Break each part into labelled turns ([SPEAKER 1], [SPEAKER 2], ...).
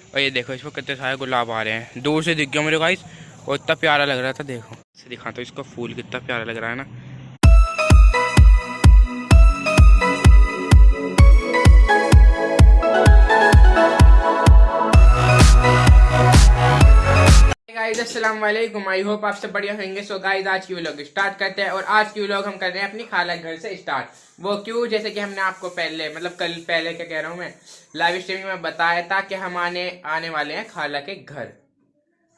[SPEAKER 1] और ये देखो इसको कितने सारे गुलाब आ रहे हैं, दूर से दिख गया मेरे गाइस और इतना प्यारा लग रहा था। देखो से दिखाता हूँ इसको, फूल कितना प्यारा लग रहा है ना। गाइस अस्सलाम वालेकुम, आई होप आप सब बढ़िया होंगे। सो गाइस आज की व्लॉग स्टार्ट करते हैं और आज की व्लॉग हम कर रहे हैं अपनी खाला घर से स्टार्ट। वो क्यों, जैसे कि हमने आपको पहले कल पहले क्या कह रहा हूँ मैं, लाइव स्ट्रीमिंग में बताया था कि हम आने वाले हैं खाला के घर।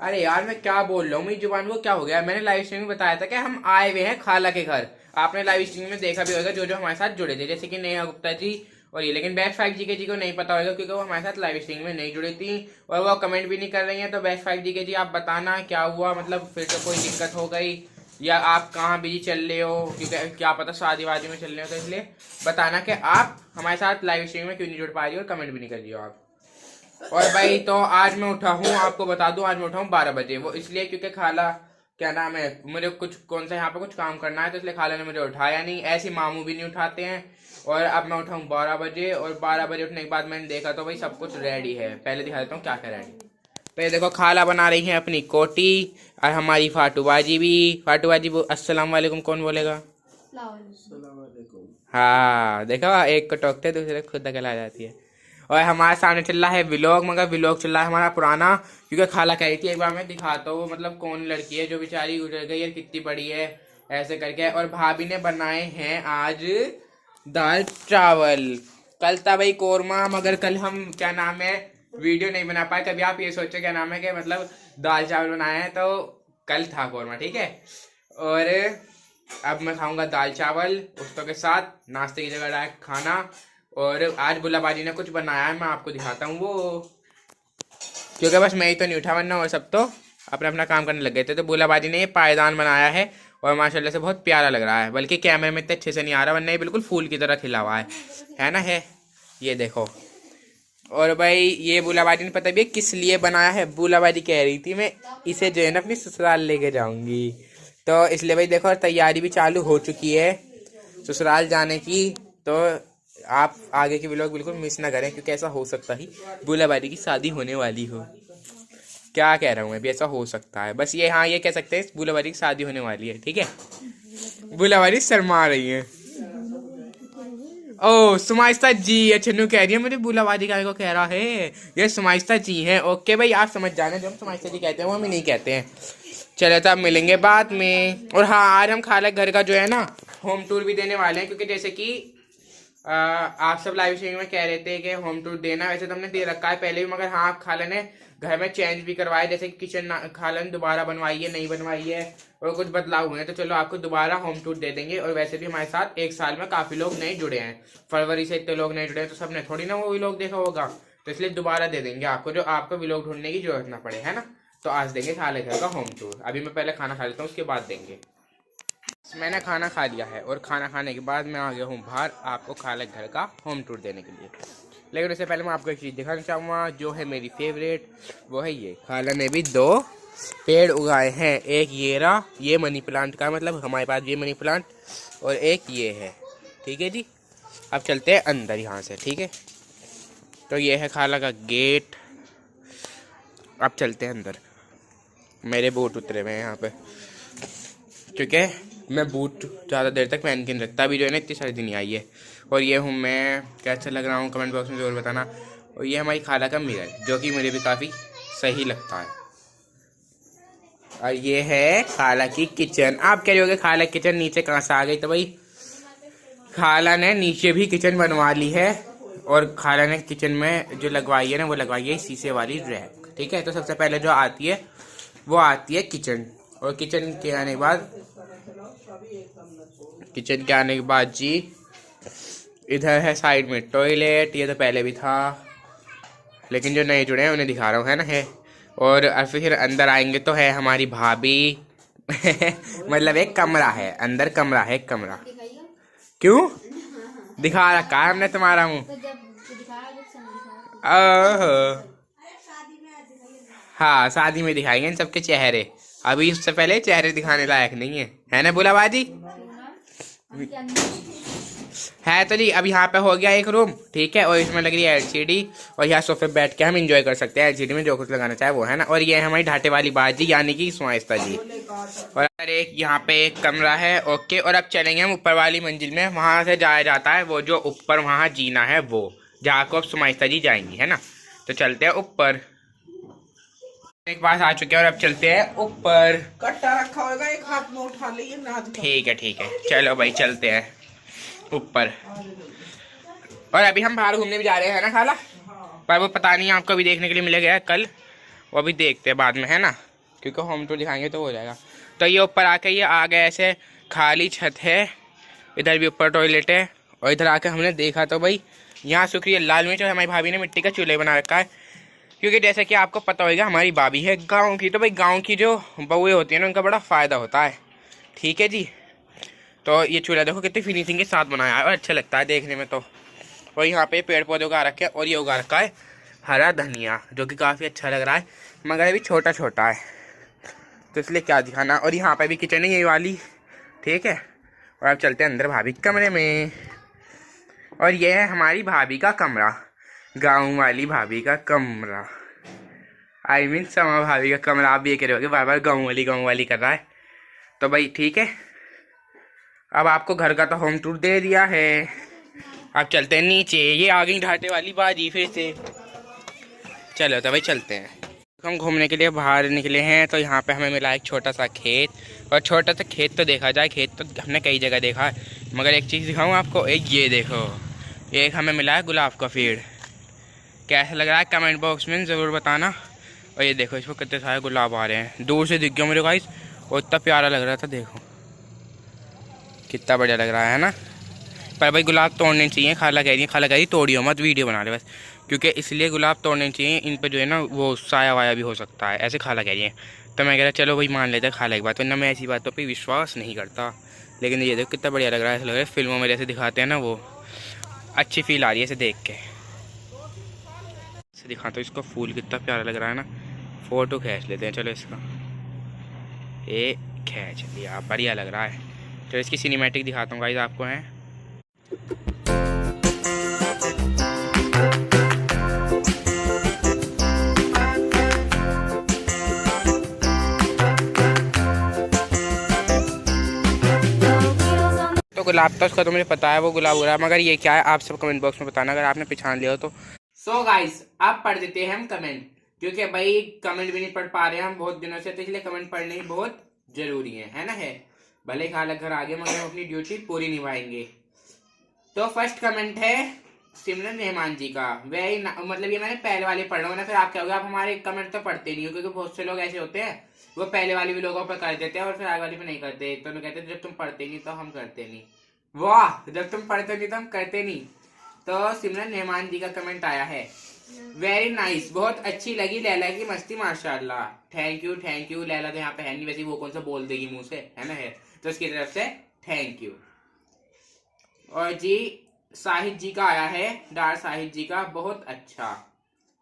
[SPEAKER 1] अरे यार मैं क्या बोल रहा हूँ, मेरी जुबान को क्या हो गया। मैंने लाइव स्ट्रीमिंग में बताया था कि हम आए हुए हैं खाला के घर। आपने लाइव स्ट्रीमिंग में देखा भी होगा जो जो हमारे साथ जुड़े थे, जैसे कि नेहा गुप्ता जी और ये। लेकिन बेस्ट 5 जी के जी को नहीं पता होगा क्योंकि वो हमारे साथ लाइव स्ट्रीमिंग में नहीं जुड़ी थी और वो कमेंट भी नहीं कर रही हैं। तो बेस्ट 5 जी के जी आप बताना क्या हुआ, मतलब फिर तो कोई दिक्कत हो गई या आप कहाँ बिजी चल रहे हो, क्योंकि क्या पता शादी वादी में चल रहे हो। तो इसलिए बताना कि आप हमारे साथ लाइव स्ट्रीमिंग में क्यों नहीं जुड़ पा रही हो और कमेंट भी नहीं कर रही हो आप। और भाई तो आज मैं उठा हूँ, आपको बता दूं, आज मैं उठा हूँ 12 बजे। वो इसलिए क्योंकि खाला क्या नाम है, मुझे कुछ कौन सा यहाँ पे कुछ काम करना है, तो इसलिए खाला ने मुझे उठाया नहीं। ऐसे मामू भी नहीं उठाते हैं। और अब मैं उठा हूँ 12 बजे और 12 बजे उठने के बाद मैंने देखा तो भाई सब कुछ रेडी है। पहले दिखा देता हूँ क्या क्या रेडी। तो ये देखो खाला बना रही है अपनी कोटी और हमारी फाटू बाजी भी। फाटू बाजी अस्सलाम वालेकुम कौन बोलेगा? हाँ देखो, एक को टोकते दूसरे खुद दखल आ जाती है। और हमारे सामने चल रहा है व्लॉग, मगर व्लॉग चल रहा है हमारा पुराना, क्योंकि खाला कह रही थी एक बार मैं दिखाता हूँ मतलब कौन लड़की है जो बेचारी गुजर गई है, कितनी बड़ी है ऐसे करके। और भाभी ने बनाए हैं आज दाल चावल। कल था भाई कोरमा, मगर कल हम क्या नाम है वीडियो नहीं बना पाए। कभी आप ये सोचो क्या नाम है कि मतलब दाल चावल बनाए हैं, तो कल था कोरमा, ठीक है। और अब मैं खाऊंगा दाल चावल दोस्तों के साथ, नाश्ते की जगह डायरेक्ट खाना। और आज बुलाबाजी ने कुछ बनाया है, मैं आपको दिखाता हूँ वो, क्योंकि बस मैं ही तो नहीं उठा वरना और सब तो अपना अपना काम करने लग गए थे। तो बुलाबाजी ने ये पायदान बनाया है और माशाल्लाह से बहुत प्यारा लग रहा है, बल्कि कैमरे में इतने अच्छे से नहीं आ रहा, वरना ये बिल्कुल फूल की तरह खिला हुआ है ना। है ये देखो। और भाई ये बुलाबाजी ने पता भी है किस लिए बनाया है। बुलाबाजी कह रही थी मैं इसे जो है ना अपनी ससुराल लेके जाऊंगी, तो इसलिए भाई देखो तैयारी भी चालू हो चुकी है ससुराल जाने की। तो आप आगे की व्लॉग बिल्कुल मिस ना करें, क्योंकि ऐसा हो सकता है बुलाबाजी की शादी होने वाली हो। क्या कह रहा हूँ मैं भी, ऐसा हो सकता है। बस ये हाँ ये कह सकते हैं बुलाबाजी की शादी होने वाली है, ठीक है। बुलाबाजी शर्मा रही है। ओ सुमाइस्ता जी, छन्नू कह रही है मुझे बुलाबाजी का को कह रहा है, ये सुमाइस्ता जी हैं। ओके भाई आप समझ जाना, जो हम सुमाइस्ता जी कहते हैं वो हम नहीं कहते हैं। चले तो अब मिलेंगे बाद में। और हाँ आज हम खाला घर का जो है ना होम टूर भी देने वाले हैं, क्योंकि जैसे कि आप सब लाइव स्ट्रीमिंग में कह रहे थे कि होम टूर देना, वैसे तो हमने दे रखा है पहले भी, मगर हाँ खाला ने घर में चेंज भी करवाया, जैसे कि किचन खाला ने दोबारा बनवाई है, नहीं बनवाई है और कुछ बदलाव हुए हैं। तो चलो आपको दोबारा होम टूर दे देंगे। और वैसे भी हमारे साथ एक साल में काफी लोग नए जुड़े हैं, फरवरी से इतने लोग नए जुड़े हैं, तो सबने थोड़ी ना वो व्लॉग देखा होगा, तो इसलिए दोबारा दे देंगे आपको, जो आपको व्लॉग ढूंढने की जरूरत ना पड़े, है ना। तो आज देंगे खाले घर का होम टूर। अभी मैं पहले खाना खा लेता हूँ, उसके बाद देंगे। मैंने खाना खा लिया है और खाना खाने के बाद मैं आ गया हूँ बाहर आपको खाला घर का होम टूर देने के लिए। लेकिन उससे पहले मैं आपको एक चीज़ दिखाना चाहूँगा जो है मेरी फेवरेट, वो है ये। खाला ने भी 2 पेड़ उगाए हैं, एक ये रहा, ये मनी प्लांट का, मतलब हमारे पास ये मनी प्लांट, और एक ये है, ठीक है जी। अब चलते हैं अंदर यहाँ से, ठीक है। तो ये है खाला का गेट, अब चलते हैं अंदर। मेरे बूट उतरे हुए हैं यहाँ पे, क्योंकि मैं बूट ज़्यादा देर तक पहन के नहीं रखता, अभी जो है ना इतनी सर्दी नहीं आई है। और ये हूँ मैं, कैसा लग रहा हूँ कमेंट बॉक्स में ज़रूर बताना। और ये हमारी खाला का मिरर, जो कि मुझे भी काफ़ी सही लगता है। और ये है खाला की किचन। आप कह रहे होगे खाला किचन नीचे कहाँ से आ गई, तो भाई खाला ने नीचे भी किचन बनवा ली है। और खाला ने किचन में जो लगवाई है ना, वो लगवाई है शीशे वाली रैक, ठीक है। तो सबसे पहले जो आती है वो आती है किचन, और किचन के आने के बाद जी इधर है साइड में टॉयलेट। ये तो पहले भी था, लेकिन जो नए जुड़े हैं उन्हें दिखा रहा हूँ, है ना, है। और फिर अंदर आएंगे तो है हमारी भाभी मतलब एक कमरा है, अंदर कमरा है, एक कमरा। क्यों दिखा रखा है हमने तुम्हारा मुँह? हाँ शादी में दिखाएंगे इन सबके चेहरे, अभी इससे पहले चेहरे दिखाने लायक नहीं है ना बुलाबाजी। है तो जी अब यहाँ पे हो गया एक रूम, ठीक है, और इसमें लग रही है एलसीडी, और यहाँ सोफे बैठ के हम एंजॉय कर सकते हैं एलसीडी में जो कुछ लगाना चाहे वो, है ना। और ये है हमारी ढाटे वाली बाजी यानी कि सुमाइस्ता जी। और एक यहाँ पे एक कमरा है, ओके। और अब चलेंगे हम ऊपर वाली मंजिल में, वहाँ से जाया जाता है वो जो ऊपर वहाँ जीना है वो, जहाँ को अब सुमाइस्ता जी जाएंगी, है ना। तो चलते हैं ऊपर, एक बार आ चुके हैं और अब चलते हैं ऊपर।
[SPEAKER 2] कट्टा रखा होगा एक हाथ में उठा लिए ना।
[SPEAKER 1] ठीक है चलो भाई चलते हैं ऊपर। और अभी हम बाहर घूमने भी जा रहे हैं ना खाला, पर वो पता नहीं आपको अभी देखने के लिए मिलेगा कल, वो भी देखते हैं बाद में, है ना, क्योंकि होम टूर दिखाएंगे तो हो जाएगा। तो ये ऊपर आके ये आ गए, ऐसे खाली छत है, इधर भी ऊपर टॉयलेट है। और इधर आके हमने देखा तो भाई यहाँ शुक्रिया लाल मिर्च, और हमारी भाभी ने मिट्टी का चूल्हा बना रखा है, क्योंकि जैसे कि आपको पता होगा हमारी भाभी है गाँव की, तो भाई गाँव की जो बहुएँ होती हैं ना उनका बड़ा फ़ायदा होता है, ठीक है जी। तो ये चूल्हा देखो कितनी फिनिशिंग के साथ बनाया है और अच्छा लगता है देखने में। तो और यहाँ पे पेड़ पौधे उगा रखे हैं, और ये उगा रखा है हरा धनिया, जो कि काफ़ी अच्छा लग रहा है, मगर अभी छोटा छोटा है तो इसलिए क्या दिखाना। और यहाँ पे भी किचन है ये वाली, ठीक है। और अब चलते हैं अंदर भाभी के कमरे में, और ये है हमारी भाभी का कमरा, गाँव वाली भाभी का कमरा, आई मीन समा भाभी का कमरा। आप भी ये कह रहे होगे बार बार गाँव वाली कर रहा है, तो भाई ठीक है। अब आपको घर का तो होम टूर दे दिया है, अब चलते हैं नीचे। ये आ गई ढाटे वाली बाजी फिर से, चलो तो भाई चलते हैं। हम घूमने के लिए बाहर निकले हैं, तो यहाँ पे हमें मिला एक छोटा सा खेत, और छोटा सा खेत तो देखा जाए, खेत तो हमने कई जगह देखा है, मगर एक चीज़ दिखाऊँ आपको, एक ये देखो, एक हमें मिला है गुलाब का पेड़, कैसा लग रहा है कमेंट बॉक्स में ज़रूर बताना। और ये देखो इसको कितने सारे गुलाब आ रहे हैं, दूर से दिख गया मेरे गाइस, और इतना प्यारा लग रहा था, देखो कितना बढ़िया लग रहा है ना। पर भाई गुलाब तोड़ने चाहिए, खाला कह रही तोड़ियो मत, वीडियो बना ले बस, क्योंकि इसलिए गुलाब तोड़ने चाहिए, इन पे जो है ना वो साया वाया भी हो सकता है, ऐसे खाला कह रही है। तो मैं कह रहा चलो भाई मान लेते हैं खाला की बात, वरना मैं ऐसी बातों पे विश्वास नहीं करता। लेकिन ये देखो कितना बढ़िया लग रहा है, ऐसा लग रहा है फिल्मों में जैसे दिखाते हैं ना, वो अच्छी फील आ रही है इसे देख के। इसे दिखाता हूँ इसको, फूल कितना प्यारा लग रहा है ना, फ़ोटो खींच लेते हैं चलो इसका, ये खींच लिया, बढ़िया लग रहा है। तो इसकी सिनेमैटिक दिखाता हूँ गाइस आपको, हैं तो गुलाब तो उसका तो मुझे पता है वो गुलाब हो रहा है, मगर ये क्या है आप सब कमेंट बॉक्स में बताना अगर आपने पहचान लिया हो तो। सो गाइस अब पढ़ देते हैं हम कमेंट, क्योंकि भाई कमेंट भी नहीं पढ़ पा रहे हैं हम बहुत दिनों से, तो इसलिए कमेंट पढ़ने बहुत जरूरी है ना। है भले खाला घर आगे, मगर हम अपनी ड्यूटी पूरी निभाएंगे। तो फर्स्ट कमेंट है सिमरन रहमान जी का, मतलब ये मैंने पहले वाले पढ़ रहा हूँ ना, फिर आप क्या होगा आप हमारे कमेंट तो पढ़ते नहीं हो, क्योंकि बहुत से लोग ऐसे होते हैं वो पहले वाली भी लोगों पर कर देते हैं और फिर आगे वाली पे नहीं करते। तो उन्हें कहते हैं जब तुम पढ़ते नहीं तो हम करते नहीं, वाह जब तुम पढ़ते नहीं तो हम करते नहीं। तो सिमरन रहमान जी का कमेंट आया है, वेरी नाइस, बहुत अच्छी लगी लैला की मस्ती माशाल्लाह। Thank you. लैला तो यहाँ पे है नहीं, वैसे वो कौन सा बोल देगी मुंह से, है ना, है तो उसकी तरफ से थैंक यू। और जी साहिद जी का आया है, डार साहिद जी का, बहुत अच्छा,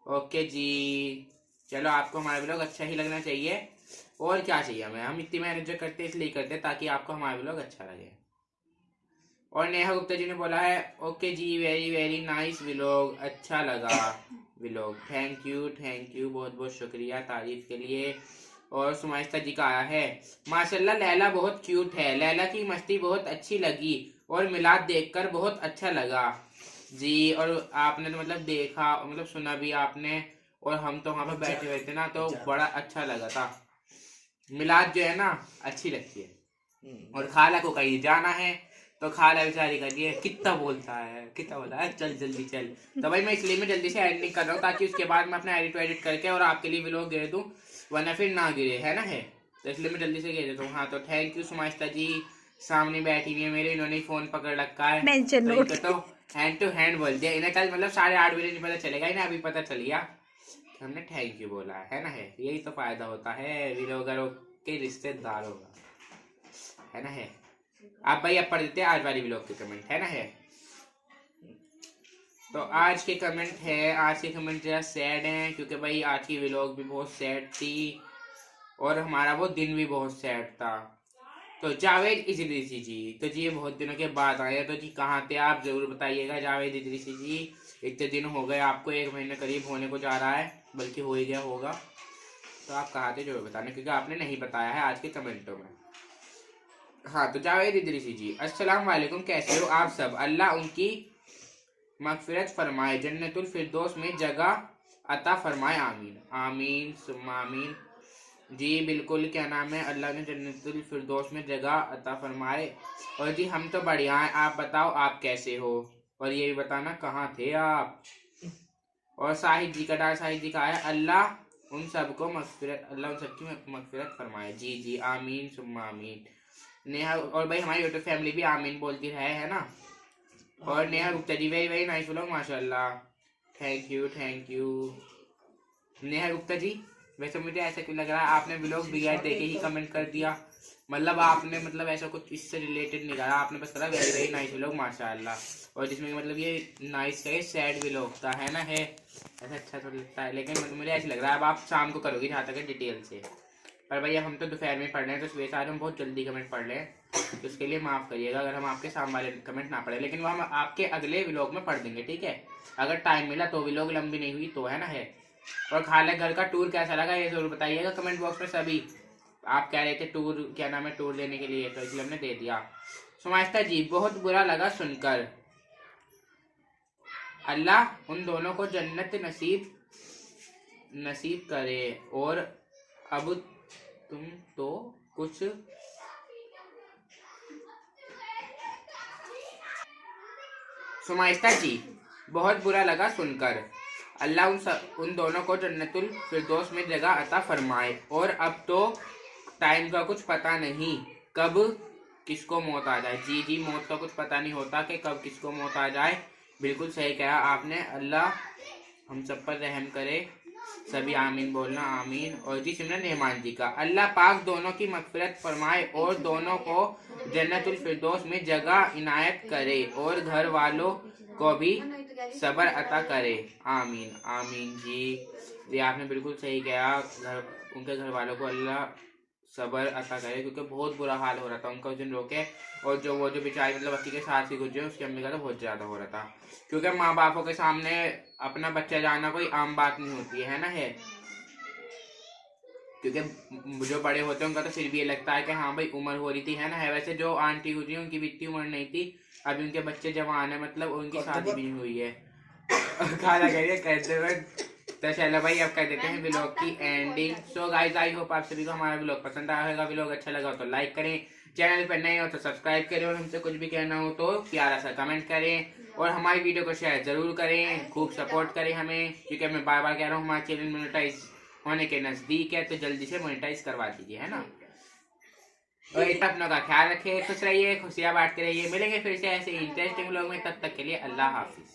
[SPEAKER 1] ओके जी। चलो आपको हमारे ब्लॉग अच्छा ही लगना चाहिए, और क्या चाहिए हमें, हम इतनी मेहनत जो करते हैं इसलिए करते हैं ताकि आपको हमारा ब्लॉग अच्छा लगे। और नेहा गुप्ता जी ने बोला है ओके जी, वेरी नाइस व्लॉग, अच्छा लगा व्लॉग, थैंक यू बहुत बहुत शुक्रिया तारीफ के लिए। और सुमाइस्ता जी का आया है, माशाल्लाह लैला बहुत क्यूट है, लैला की मस्ती बहुत अच्छी लगी, और मिलाद देखकर बहुत अच्छा लगा जी। और आपने तो मतलब देखा, मतलब सुना भी आपने, और हम तो वहाँ पर बैठे हुए थे ना, तो बड़ा अच्छा लगा था। मिलाद जो है ना अच्छी लगती है। और खाला को कहीं जाना है तो खाला बेचारी करिए कितना बोलता है चल जल्दी चल। तो भाई मैं इसलिए मैं जल्दी से एडिटिंग कर रहा हूँ ताकि उसके बाद मैं अपना एडिट करके और आपके लिए व्लॉग गिर दूँ, वरना फिर ना गिरे, है ना, है तो इसलिए मैं जल्दी से गिर देता हूँ। हाँ तो थैंक यू सुमाइस्ता जी, सामने बैठी हुई है मेरे, इन्होंने फोन पकड़ रखा है, तो हैंड टू हैंड बोल दिया इन्हें, कल मतलब 8:30 बजे नहीं पता चलेगा, इन्हें अभी पता चल गया, हमने थैंक यू बोला है ना, है यही तो फायदा होता है व्लॉगरों के रिश्तेदारों का, है ना, है। आप भाई अब पढ़ देते हैं आज वाली व्लॉग के कमेंट, है ना, है। तो आज के कमेंट जरा सैड हैं, क्योंकि भाई आज की व्लॉग भी बहुत सैड थी और हमारा वो दिन भी बहुत सैड था। तो जावेद इदरीसी जी, तो जी ये बहुत दिनों के बाद आए, तो जी कहाँ थे आप, जरूर बताइएगा जावेद इदरीसी जी। इतने दिन हो गए आपको, 1 महीने करीब होने को जा रहा है, बल्कि हो ही गया होगा। तो आप कहाँ थे जरूर बताना, क्योंकि आपने नहीं बताया है आज के कमेंटों में। हाँ, तो जावेद इदरीसी जी, अस्सलाम वालेकुम, कैसे हो आप सब? अल्लाह उनकी मगफिरत फरमाए, जन्नतुल फिरदौस में जगह अता फरमाए, आमीन आमीन सुम्मा आमीन। जी बिल्कुल, क्या नाम है, अल्लाह ने जन्नतुल फिरदौस में जगह अता फरमाए। और जी हम तो बढ़िया हैं, आप बताओ आप कैसे हो, और ये भी बताना कहाँ थे आप। और साहिद जी का डाल, साहिद जी का है, अल्लाह उन सबको मगफिरत, अल्लाह उन सबकी मगफिरत फरमाए। जी जी आमीन सुम्मा आमीन। नेहा, और भाई हमारी यूट्यूब फैमिली भी आमीन बोलती है ना। और Neha Gupta ji, very very nice vlog माशाल्लाह, थैंक यू। नेहा गुप्ता जी, वैसे मुझे ऐसा क्यों लग रहा है आपने व्लॉग बगैर देखे ही कमेंट कर दिया, मतलब आपने मतलब ऐसा कुछ इससे रिलेटेड नहीं करा, आपने बस करा वेरी वेरी नाइस व्लॉग माशाल्लाह। और जिसमें मतलब ये नाइस का सैड व्लॉग का है ना, है ऐसा अच्छा तो लगता है, लेकिन मुझे ऐसा लग रहा है अब आप शाम को करोगे जहाँ तक है डिटेल से। पर भैया हम तो दोपहर में पढ़ रहे हैं, तो सुबह से आज हम बहुत जल्दी कमेंट पढ़ रहे हैं, तो उसके लिए माफ़ करिएगा अगर हम आपके सामने वाले कमेंट ना पढ़े, लेकिन वो हम आपके अगले व्लॉग में पढ़ देंगे, ठीक है? अगर टाइम मिला तो, व्लॉग लंबी नहीं हुई तो, है ना है। और खाले घर का टूर कैसा लगा ये जरूर बताइएगा कमेंट बॉक्स में सभी। आप कह रहे थे टूर, क्या नाम है, टूर देने के लिए, तो इसलिए हमने दे दिया। सुमाइस्ता जी, बहुत बुरा लगा सुनकर, अल्लाह उन दोनों को जन्नत नसीब करे, और अब तुम तो कुछ सुमाइस्ता जी, बहुत बुरा लगा सुनकर, अल्लाह उन दोनों को जन्नतुल फिरदौस में जगह अता फरमाए, और अब तो टाइम का कुछ पता नहीं कब किसको मौत आ जाए। जी जी, मौत का कुछ पता नहीं होता कि कब किसको मौत आ जाए, बिल्कुल सही कहा आपने, अल्लाह हम सब पर रहम करे, सभी आमीन बोलना आमीन। और जी सिमरन रहमान जी का, अल्लाह पाक दोनों की मगफिरत फरमाए और दोनों को जन्नतुल फिरदौस में जगह इनायत करे, और घर वालों को भी सबर अता करे, आमीन आमीन। जी ये आपने बिल्कुल सही कहा, उनके घर वालों को अल्लाह सबर अता करे, क्योंकि बहुत बुरा हाल हो रहा था उनका उस दिन रोके, और वो जो बेचारी मतलब अक्की के साथ ही गुजरे, उसकी अम्मी का तो बहुत ज़्यादा हो रहा था, क्योंकि माँ बापों के सामने अपना बच्चा जाना कोई आम बात नहीं होती है ना, है, क्योंकि जो बड़े होते हैं उनका तो फिर भी ये लगता है कि हाँ भाई उम्र हो रही थी, है ना है। वैसे जो आंटी गुजरी उनकी भी इतनी उम्र नहीं थी, अभी उनके बच्चे जवान है, मतलब उनकी शादी भी नहीं हुई है। खाना करिए कहते हुए, तो चलो भाई अब कर देते हैं व्लॉग की ending. So guys, I hope आप सभी को हमारा व्लॉग पसंद आया होगा, व्लॉग अच्छा लगा हो तो लाइक करें, चैनल पर नए हो तो सब्सक्राइब करें, और हमसे कुछ भी कहना हो तो प्यारा सा कमेंट करें, और हमारी वीडियो को शेयर जरूर करें, खूब सपोर्ट करें हमें, क्योंकि मैं बार बार कह रहा हूँ हमारा चैनल मोनेटाइज होने के नज़दीक है, तो जल्दी से मोनेटाइज करवा दीजिए, है ना। और अपनों का ख्याल रखिए, खुश रहिए, खुशियाँ बांटते रहिए, मिलेंगे फिर से ऐसे इंटरेस्टिंग व्लॉग में, तब तक के लिए अल्लाह हाफिज।